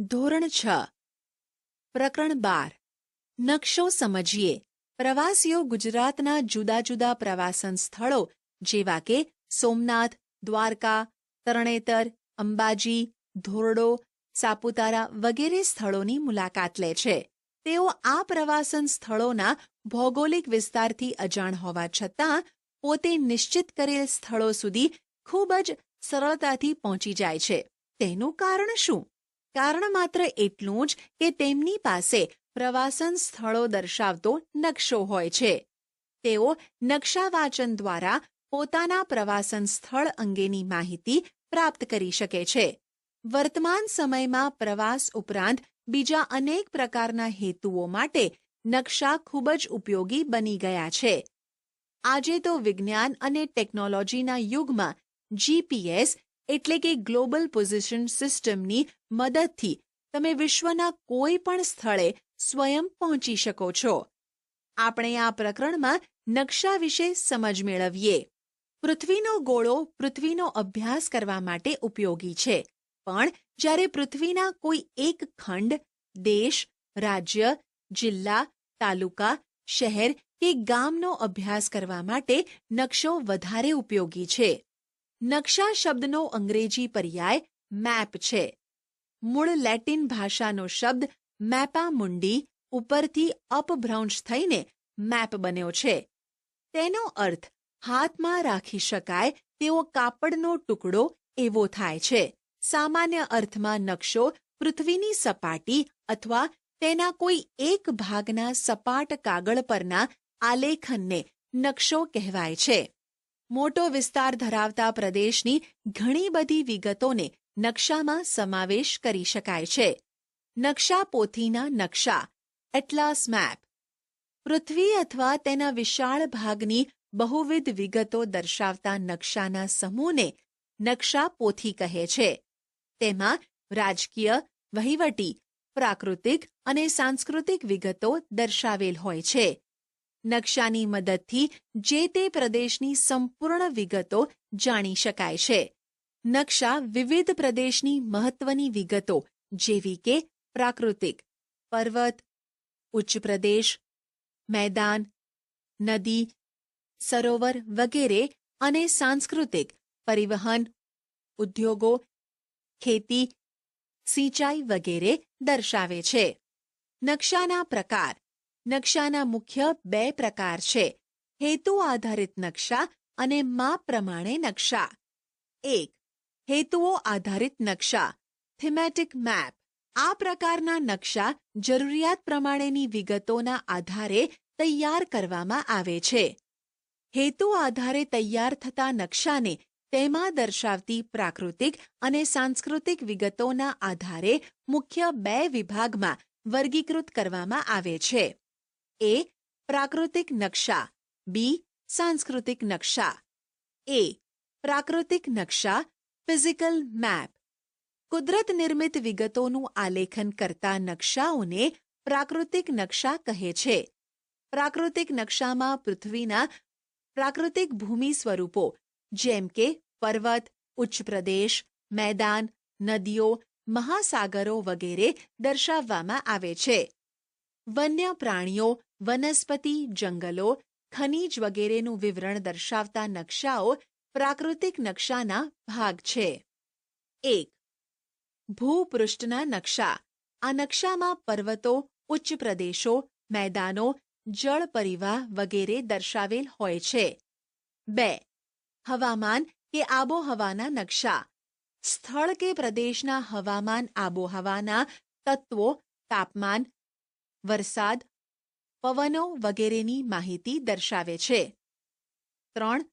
ધોરણ 6 પ્રકરણ 12 નકશો સમજીએ. પ્રવાસીઓ ગુજરાતના જુદા જુદા પ્રવાસન સ્થળો જેવા કે સોમનાથ, દ્વારકા, તરણેતર, અંબાજી, ધોરડો, સાપુતારા વગેરે સ્થળોની મુલાકાત લે છે. તેઓ આ પ્રવાસન સ્થળોના ભૌગોલિક વિસ્તારથી અજાણ હોવા છતાં પોતે નિશ્ચિત કરેલ સ્થળો સુધી ખૂબ જ સરળતાથી પહોંચી જાય છે. તેનું કારણ શું? કારણ માત્ર એટલું જ કે તેમની પાસે પ્રવાસન સ્થળો દર્શાવતો નકશો હોય છે. તેઓ નકશા વાંચન દ્વારા પોતાના પ્રવાસન સ્થળ અંગેની માહિતી પ્રાપ્ત કરી શકે છે. વર્તમાન સમયમાં પ્રવાસ ઉપરાંત બીજા અનેક પ્રકારના હેતુઓ માટે નકશા ખૂબ જ ઉપયોગી બની ગયા છે. આજે તો વિજ્ઞાન અને ટેકનોલોજીના યુગમાં જીપીએસ એટલે કે ગ્લોબલ પોઝિશન સિસ્ટમની મદદથી તમે વિશ્વના કોઈ પણ સ્થળે સ્વયં પહોંચી શકો છો. આપણે આ પ્રકરણમાં નકશા વિશે સમજ મેળવીએ. પૃથ્વીનો ગોળો પૃથ્વીનો અભ્યાસ કરવા માટે ઉપયોગી છે, પણ જ્યારે પૃથ્વીના કોઈ એક ખંડ, દેશ, રાજ્ય, જિલ્લા, તાલુકા, શહેર કે ગામનો અભ્યાસ કરવા માટે નકશો વધારે ઉપયોગી છે. નકશા શબ્દનો અંગ્રેજી પર્યાય મેપ છે. મૂળ લેટિન ભાષાનો શબ્દ મેપા મુન્ડી ઉપરથી અપભ્રંશ થઈને મેપ બન્યો છે. તેનો અર્થ હાથમાં રાખી શકાય તેવો કાપડનો ટુકડો એવો થાય છે. સામાન્ય અર્થમાં નકશો પૃથ્વીની સપાટી અથવા તેના કોઈ એક ભાગના સપાટ કાગળ પરના આલેખનને નકશો કહેવાય છે. મોટો વિસ્તાર ધરાવતા પ્રદેશની ઘણી બધી વિગતોને નકશામાં સમાવેશ કરી શકાય છે. નકશા પોથીના નકશા એટલાસ મેપ પૃથ્વી અથવા તેના વિશાળ ભાગની બહુવિધ વિગતો દર્શાવતા નકશાના સમૂહને નકશા પોથી કહે છે. તેમાં રાજકીય, વહીવટી, પ્રાકૃતિક અને સાંસ્કૃતિક વિગતો દર્શાવેલ હોય છે. નકશાની મદદથી જે તે પ્રદેશની સંપૂર્ણ વિગતો જાણી શકાય છે. નકશા વિવિધ પ્રદેશની મહત્વની વિગતો જેવી કે પ્રાકૃતિક, પર્વત, ઉચ્ચ પ્રદેશ, મેદાન, નદી, સરોવર વગેરે અને સાંસ્કૃતિક, પરિવહન, ઉદ્યોગો, ખેતી, સિંચાઈ વગેરે દર્શાવે છે. નકશાના પ્રકાર. નકશાના મુખ્ય 2 પ્રકાર છે: હેતુ આધારિત નકશા અને માપ પ્રમાણે નકશા. 1. હેતુઓ આધારિત નકશા થીમેટિક મેપ. આ પ્રકારના નકશા જરૂરિયાત પ્રમાણેની વિગતોના આધારે તૈયાર કરવામાં આવે છે. હેતુ આધારે તૈયાર થતા નકશાને તેમાં દર્શાવતી પ્રાકૃતિક અને સાંસ્કૃતિક વિગતોના આધારે મુખ્ય 2 વિભાગમાં વર્ગીકૃત કરવામાં આવે છે. એ. પ્રાકૃતિક નકશા. બી. સાંસ્કૃતિક નકશા. એ. પ્રાકૃતિક નકશા ફિઝિકલ મેપ. કુદરત નિર્મિત વિગતોનું આલેખન કરતા નકશાઓને પ્રાકૃતિક નકશા કહે છે. પ્રાકૃતિક નકશામાં પૃથ્વીના પ્રાકૃતિક ભૂમિ સ્વરૂપો જેમ કે પર્વત, ઉચ્ચ પ્રદેશ, મેદાન, નદીઓ, મહાસાગરો વગેરે દર્શાવવામાં આવે છે. વન્ય પ્રાણીઓ, વનસ્પતિ, જંગલો, ખનિજ વગેરેનું વિવરણ દર્શાવતા નકશાઓ પ્રાકૃતિક નકશાના ભાગ છે. 1. ભૂપૃષ્ઠના નકશા. આ નકશામાં પર્વતો, ઉચ્ચ પ્રદેશો, મેદાનો, જળ પરિવાહ વગેરે દર્શાવેલ હોય છે. 2. હવામાન કે આબોહવાના નકશા. સ્થળ કે પ્રદેશના હવામાન આબોહવાના તત્વો, તાપમાન, વરસાદ, પવનો વગેરેની માહિતી દર્શાવે છે. 3.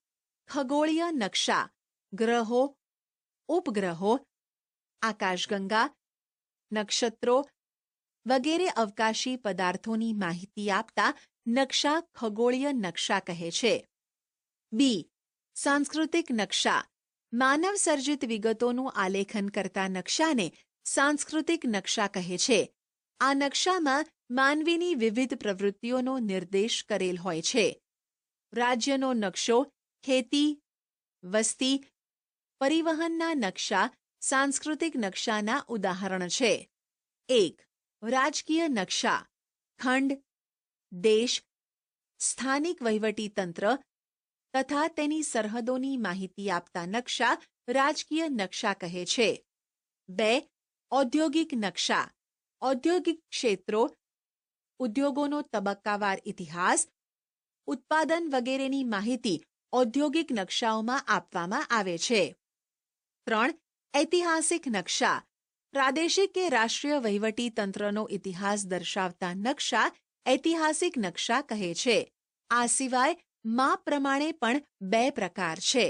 ખગોળીય નકશા. ગ્રહો, ઉપગ્રહો, આકાશગંગા, નક્ષત્રો વગેરે અવકાશી પદાર્થોની માહિતી આપતા નકશા ખગોળીય નકશા કહે છે. બી. સાંસ્કૃતિક નકશા. માનવ સર્જિત વિગતોનું આલેખન કરતા નકશાને સાંસ્કૃતિક નકશા કહે છે. આ નકશામાં માનવીની વિવિધ પ્રવૃત્તિઓનો નિર્દેશ કરેલ હોય છે. રાજ્યનો નકશો, ખેતી, વસ્તી, પરિવહનના નકશા સાંસ્કૃતિક નકશાના ઉદાહરણ છે. એક, રાજકીય નકશા. ખંડ, દેશ, સ્થાનિક વહીવટીતંત્ર તથા તેની સરહદોની માહિતી આપતા નકશા રાજકીય નકશા કહે છે. 2, ઔદ્યોગિક નકશા. ઔદ્યોગિક ક્ષેત્રો, ઉદ્યોગોનો તબક્કાવાર ઇતિહાસ, ઉત્પાદન વગેરેની માહિતી ઔદ્યોગિક નકશાઓમાં આપવામાં આવે છે. 3, ઐતિહાસિક નકશા. પ્રાદેશિક કે રાષ્ટ્રીય વહીવટી તંત્રનો ઇતિહાસ દર્શાવતા નકશા ઐતિહાસિક નકશા કહે છે. આ સિવાય માપ પ્રમાણે પણ 2 પ્રકાર છે.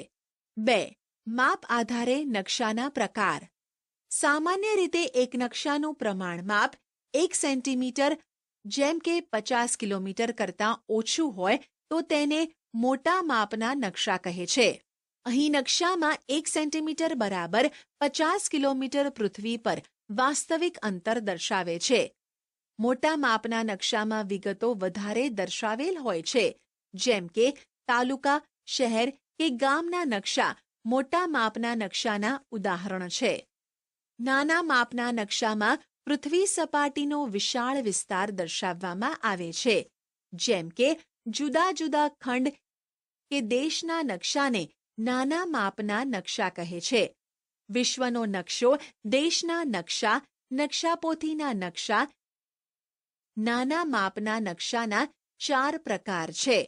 2, માપ આધારે નકશાના પ્રકાર. સામાન્ય રીતે એક નકશાનું પ્રમાણ માપ 1 સેન્ટીમીટર જેમ કે 50 કિલોમીટર કરતાં ઓછું હોય તો તેને મોટા માપના નકશા કહે છે. અહીં નકશામાં 1 સેન્ટીમીટર બરાબર 50 કિલોમીટર પૃથ્વી પર વાસ્તવિક અંતર દર્શાવે છે. મોટા માપના નકશામાં વિગતો વધારે દર્શાવેલ હોય છે, જેમ કે તાલુકા, શહેર કે ગામના નકશા મોટા માપના નકશાના ઉદાહરણ છે. નાના માપના નકશામાં પૃથ્વી સપાટીનો વિશાળ વિસ્તાર દર્શાવવામાં આવે છે, જેમ કે જુદા જુદા ખંડ કે દેશના નકશાને નાના માપના નકશા કહે છે. વિશ્વનો નકશો, દેશના નકશા, નકશાપોથીના નકશા. નાના માપના નકશાના 4 પ્રકાર છે.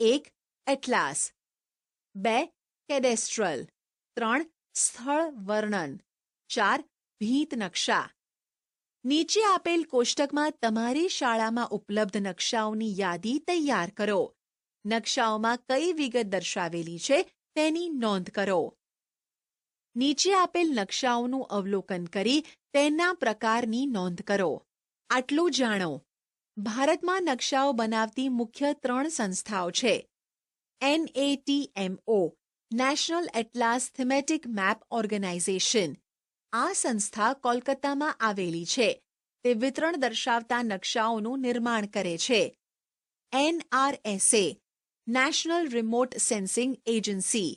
1, એટલાસ. 2, કેડેસ્ટ્રલ. 3, સ્થળ વર્ણન. 4, ભીંત નકશા. નીચે આપેલ કોષ્ટકમાં તમારી શાળામાં ઉપલબ્ધ નકશાઓની યાદી તૈયાર કરો. નકશાઓમાં કઈ વિગત દર્શાવેલી છે તેની નોંધ કરો. નીચે આપેલ નકશાઓનું અવલોકન કરી તેના પ્રકારની નોંધ કરો. આટલું જાણો. ભારતમાં નકશાઓ બનાવતી મુખ્ય 3 સંસ્થાઓ છે. NATMO, national atlas thematic map organisation. આ સંસ્થા કોલકાતામાં આવેલી છે. તે વિતરણ દર્શાવતા નકશાઓનું નિર્માણ કરે છે. NRSA, national remote sensing agency.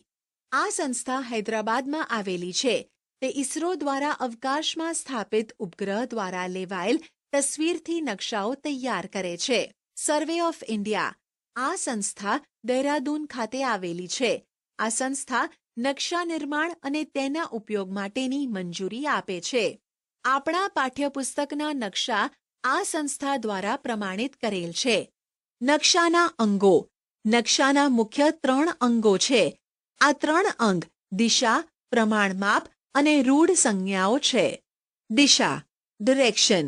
આ સંસ્થા હૈદરાબાદમાં આવેલી છે. તે ઇસરો દ્વારા અવકાશમાં સ્થાપિત ઉપગ્રહ દ્વારા લેવાયેલ તસવીરથી નકશાઓ તૈયાર કરે છે. Survey of India. આ સંસ્થા દહેરાદૂન ખાતે આવેલી છે. આ સંસ્થા નકશા નિર્માણ અને તેના ઉપયોગ માટેની મંજૂરી આપે છે. આપણા પાઠ્યપુસ્તકના નકશા આ સંસ્થા દ્વારા પ્રમાણિત કરેલ છે. નકશાના અંગો. નકશાના મુખ્ય 3 અંગો છે. આ 3 અંગ દિશા, પ્રમાણમાપ અને રૂઢ સંજ્ઞાઓ છે. દિશા, ડિરેક્શન.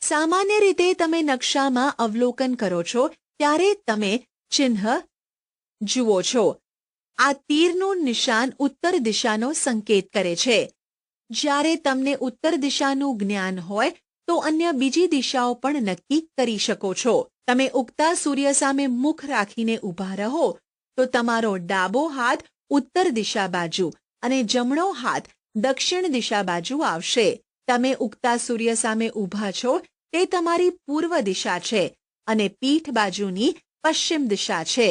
સામાન્ય રીતે તમે નકશામાં અવલોકન કરો છો ત્યારે તમે ચિહ્ન જુઓ છો. આ તીરનું નિશાન ઉત્તર દિશાનો સંકેત કરે છે. જ્યારે તમને ઉત્તર દિશાનું જ્ઞાન હોય તો અન્ય બીજી દિશાઓ પણ નક્કી કરી શકો છો. તમે ઉગતા સૂર્ય સામે મુખ રાખીને ઊભા રહો તો તમારો ડાબો હાથ ઉત્તર દિશા બાજુ અને જમણો હાથ દક્ષિણ દિશા બાજુ આવશે. તમે ઉગતા સૂર્ય સામે ઊભા છો તે તમારી પૂર્વ દિશા છે અને પીઠ બાજુની પશ્ચિમ દિશા છે.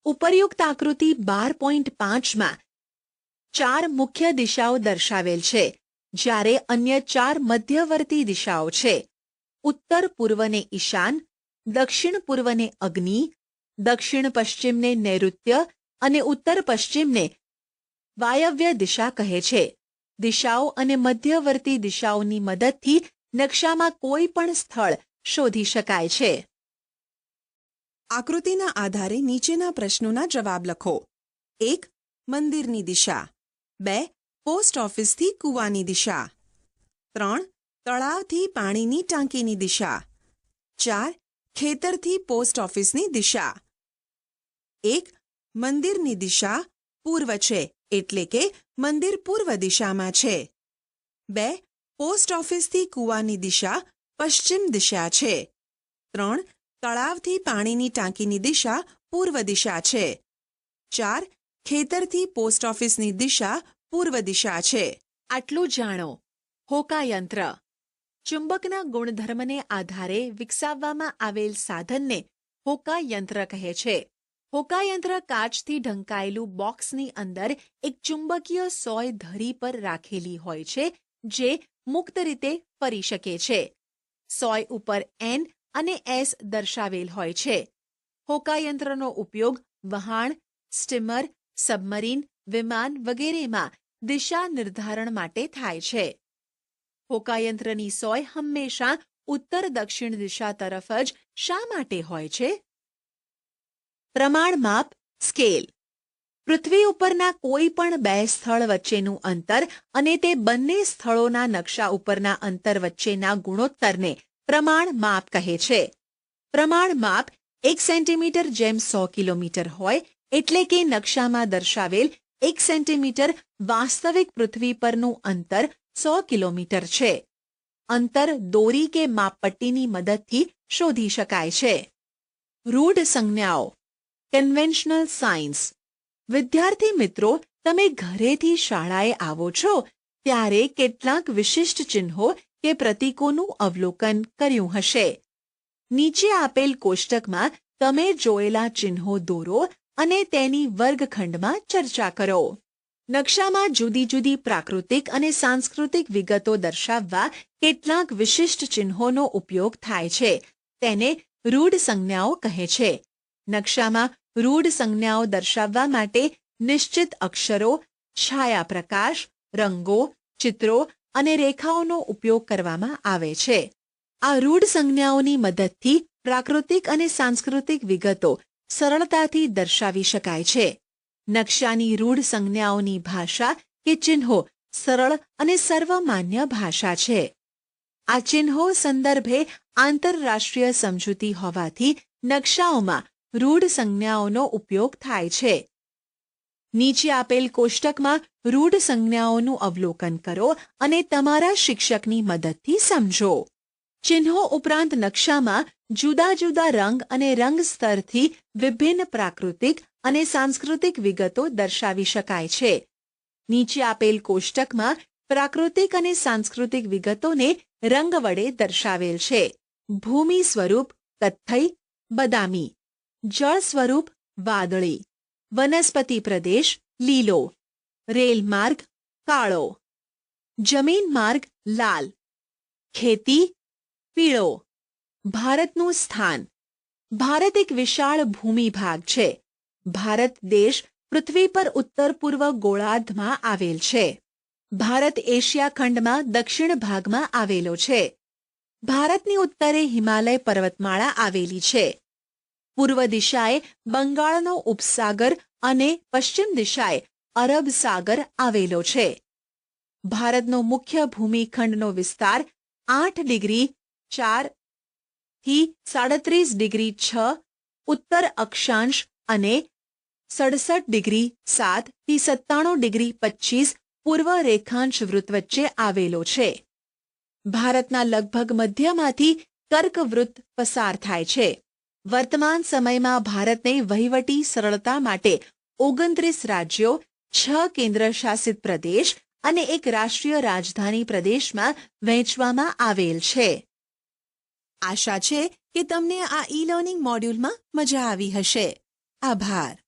ઉપરયુક્ત આકૃતિ 12.5માં 4 મુખ્ય દિશાઓ દર્શાવેલ છે, જ્યારે અન્ય 4 મધ્યવર્તી દિશાઓ છે. ઉત્તર પૂર્વને ઈશાન, દક્ષિણ પૂર્વને અગ્નિ, દક્ષિણ પશ્ચિમને નૈઋત્ય અને ઉત્તર પશ્ચિમને વાયવ્ય દિશા કહે છે. દિશાઓ અને મધ્યવર્તી દિશાઓની મદદથી નકશામાં કોઈ પણ સ્થળ શોધી શકાય છે. આકૃતિના આધારે નીચેના પ્રશ્નોના જવાબ લખો. 1, મંદિરની દિશા. 2, પોસ્ટ ઓફિસથી કૂવાની દિશા. 3, તળાવથી પાણીની ટાંકીની દિશા. 4, ખેતરથી પોસ્ટ ઓફિસની દિશા. 1, મંદિરની દિશા પૂર્વ છે, એટલે કે મંદિર પૂર્વ દિશામાં છે. 2, પોસ્ટ ઓફિસથી કૂવાની દિશા પશ્ચિમ દિશા છે. 3, તળાવથી પાણીની ટાંકીની દિશા પૂર્વ દિશા છે. 4, ખેતરથી પોસ્ટ ઓફિસની દિશા પૂર્વ દિશા છે. આટલું જાણો. હોકાયંત્ર. ચુંબકના ગુણધર્મને આધારે વિકસાવવામાં આવેલ સાધનને હોકાયંત્ર કહે છે. હોકાયંત્ર કાચથી ઢંકાયેલું બોક્સની અંદર એક ચુંબકીય સોય ધરી પર રાખેલી હોય છે, જે મુક્ત રીતે ફરી શકે છે. સોય ઉપર એન અને એસ દર્શાવેલ હોય છે. હોકાયંત્રનો ઉપયોગ વહાણ, સ્ટીમર, સબમરીન, વિમાન વગેરેમાં દિશા નિર્ધારણ માટે થાય છે. હોકાયંત્રની સોય હંમેશા ઉત્તર દક્ષિણ દિશા તરફ જ શા માટે હોય છે? પ્રમાણ માપ સ્કેલ. પૃથ્વી ઉપરના કોઈ પણ બે સ્થળ વચ્ચેનું અંતર અને તે બંને સ્થળોના નકશા ઉપરના અંતર વચ્ચેના ગુણોત્તરને પ્રમાણ માપ કહે છે. પ્રમાણ માપ 1 સેન્ટીમીટર જેમ 100 કિલોમીટર હોય એટલે કે નકશામાં દર્શાવેલ 1 સેન્ટીમીટર વાસ્તવિક પૃથ્વી પરનું અંતર 100 કિલોમીટર છે. અંતર દોરી કે માપપટ્ટીની મદદથી શોધી શકાય છે. રૂઢ સંજ્ઞાઓ કન્વેન્શનલ સાયન્સ. વિદ્યાર્થી મિત્રો, તમે ઘરેથી શાળાએ આવો છો ત્યારે કેટલાક વિશિષ્ટ ચિહ્નો કે પ્રતીકોનું અવલોકન કર્યું હશે. નીચે આપેલ કોષ્ટકમાં તમે જોયેલા ચિહ્નો દોરો અને તેની વર્ગખંડમાં ચર્ચા કરો. નકશામાં જુદી જુદી પ્રાકૃતિક અને સાંસ્કૃતિક વિગતો દર્શાવવા કેટલાક વિશિષ્ટ ચિહ્નોનો ઉપયોગ થાય છે. તેને રૂઢ સંજ્ઞાઓ કહે છે. નકશામાં રૂઢ સંજ્ઞાઓ દર્શાવવા માટે નિશ્ચિત અક્ષરો, છાયાપ્રકાશ, રંગો, ચિત્રો અને રેખાઓનો ઉપયોગ કરવામાં આવે છે. આ રૂઢ સંજ્ઞાઓની મદદથી પ્રાકૃતિક અને સાંસ્કૃતિક વિગતો સરળતાથી દર્શાવી શકાય છે. નકશાની રૂઢ સંજ્ઞાઓની ભાષા કે ચિહ્નો સરળ અને સર્વમાન્ય ભાષા છે. આ ચિહ્નો સંદર્ભે આંતરરાષ્ટ્રીય સમજૂતી હોવાથી નકશાઓમાં રૂઢ સંજ્ઞાઓનો ઉપયોગ થાય છે. નીચે આપેલ કોષ્ટકમાં રૂઢ સંજ્ઞાઓનું અવલોકન કરો અને તમારા શિક્ષકની મદદથી સમજો. ચિહ્નો ઉપરાંત નકશામાં જુદા જુદા રંગ અને રંગ સ્તરથી વિભિન્ન પ્રાકૃતિક અને સાંસ્કૃતિક વિગતો દર્શાવી શકાય છે. નીચે આપેલ કોષ્ટકમાં પ્રાકૃતિક અને સાંસ્કૃતિક વિગતોને રંગ વડે દર્શાવેલ છે. ભૂમિ સ્વરૂપ કથ્થઈ, બદામી. જળ સ્વરૂપ વાદળી. વનસ્પતિ પ્રદેશ લીલો. રેલ માર્ગ કાળો. જમીન માર્ગ લાલ. ખેતી પીળો. ભારતનું સ્થાન. ભારત એક વિશાળ ભૂમિભાગ છે. ભારત દેશ પૃથ્વી પર ઉત્તર પૂર્વ ગોળાર્ધમાં આવેલ છે. ભારત એશિયા ખંડમાં દક્ષિણ ભાગમાં આવેલો છે. ભારતની ઉત્તરે હિમાલય પર્વતમાળા આવેલી છે. પૂર્વ દિશાએ બંગાળનો ઉપસાગર અને પશ્ચિમ દિશાએ અરબ સાગર આવેલો છે. ભારતનો મુખ્ય ભૂમિખંડનો વિસ્તાર 8 ડિગ્રી 4 થી 37 ડિગ્રી 6 ઉત્તર અક્ષાંશ અને 67 ડિગ્રી 7 થી 97 ડિગ્રી 25 પૂર્વ રેખાંશ વૃત્ત વચ્ચે આવેલો છે. ભારતના લગભગ મધ્યમાંથી કર્કવૃત્ત પસાર થાય છે. વર્તમાન સમયમાં ભારતને વહીવટી સરળતા માટે 29 રાજ્યો, 6 કેન્દ્રશાસિત પ્રદેશ અને એક રાષ્ટ્રીય રાજધાની પ્રદેશમાં વહેંચવામાં આવેલ છે. આશા છે કે તમને આ ઈ લર્નિંગ મોડ્યુલમાં મજા આવી હશે. આભાર.